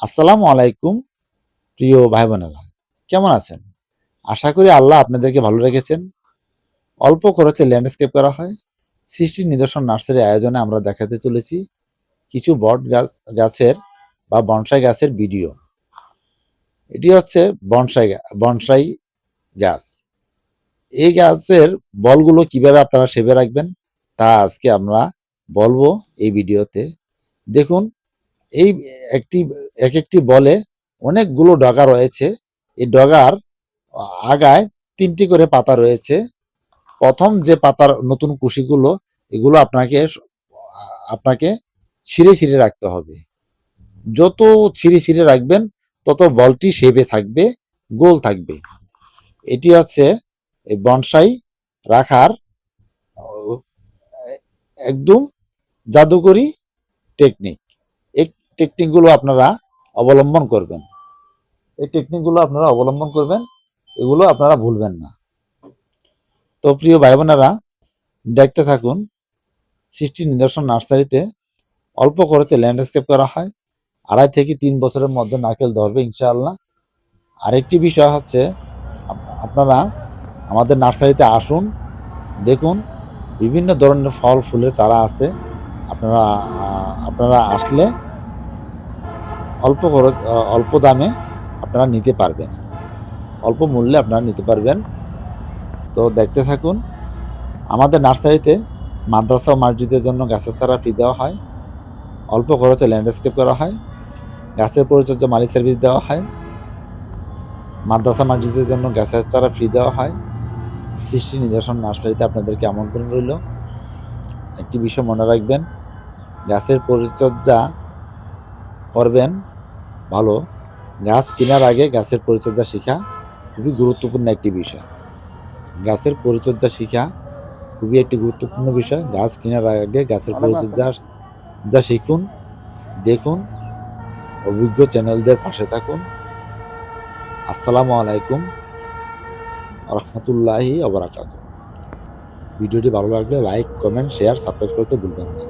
আসসালামু আলাইকুম প্রিয় ভাই বোনেরা, কেমন আছেন? আশা করি আল্লাহ আপনাদেরকে ভালো রেখেছেন। অল্প খরচে ল্যান্ডস্কেপ করা হয়। সৃষ্টির নিদর্শন নার্সারি আয়োজনে আমরা দেখাতে চলেছি কিছু গাছের বা বনসাই গাছের ভিডিও। এটি হচ্ছে বনসাই গাছ। এই গাছের বলগুলো কিভাবে আপনারা সেবে রাখবেন তা আজকে আমরা বলবো এই ভিডিওতে। দেখুন, এই একটি এক একটি বলে অনেকগুলো ডগা রয়েছে। এই ডগার আগায় ৩টি করে পাতা রয়েছে। প্রথম যে পাতার নতুন কুশিগুলো, এগুলো আপনাকে ছিঁড়ে ছিঁড়ে রাখতে হবে। যত ছিঁড়ে ছিঁড়ে রাখবেন তত বলটি শেপে থাকবে, গোল থাকবে। এটি হচ্ছে এই বনসাই রাখার একদম জাদুকরি টেকনিক। এই টেকনিকগুলো আপনারা অবলম্বন করবেন। এগুলো আপনারা ভুলবেন না। তো প্রিয় ভাই বোনেরা, দেখতে থাকুন। সৃষ্টি নিদর্শন নার্সারিতে অল্প খরচে ল্যান্ডস্কেপ করা হয়। 2.5 থেকে 3 বছরের মধ্যে নারকেল ধরবে ইনশাআল্লাহ। আরেকটি বিষয় হচ্ছে, আপনারা আমাদের নার্সারিতে আসুন, দেখুন বিভিন্ন ধরনের ফল ফুলের চারা আছে। আপনারা আপনারা আসলে অল্প দামে আপনারা নিতে পারবেন, অল্প মূল্যে আপনারা নিতে পারবেন। তো দেখতে থাকুন। আমাদের নার্সারিতে মাদ্রাসা ও মসজিদের জন্য গাছের চারা ফ্রি দেওয়া হয়। অল্প খরচে ল্যান্ডস্কেপ করা হয়। গাছের পরিচর্যা মালি সার্ভিস দেওয়া হয়। মাদ্রাসা মসজিদের জন্য গাছের চারা ফ্রি দেওয়া হয়। সৃষ্টি নিদর্শন নার্সারিতে আপনাদেরকে আমন্ত্রণ রইল। একটি বিষয় মনে রাখবেন, গাছের পরিচর্যা করবেন ভালো। গাছ কেনার আগে গাছের পরিচর্যা শেখা খুবই গুরুত্বপূর্ণ একটি বিষয়। গাছের পরিচর্যা শেখা খুবই একটি গুরুত্বপূর্ণ বিষয়। গাছ কেনার আগে গাছের পরিচর্যা শিখুন, দেখুন, অভিজ্ঞ চ্যানেলদের পাশে থাকুন। আসসালামু আলাইকুম রহমতুল্লাহি ওয়া বারাকাতুহু। ভিডিওটি ভালো লাগলে লাইক, কমেন্ট, শেয়ার, সাবস্ক্রাইব করতে ভুলবেন না।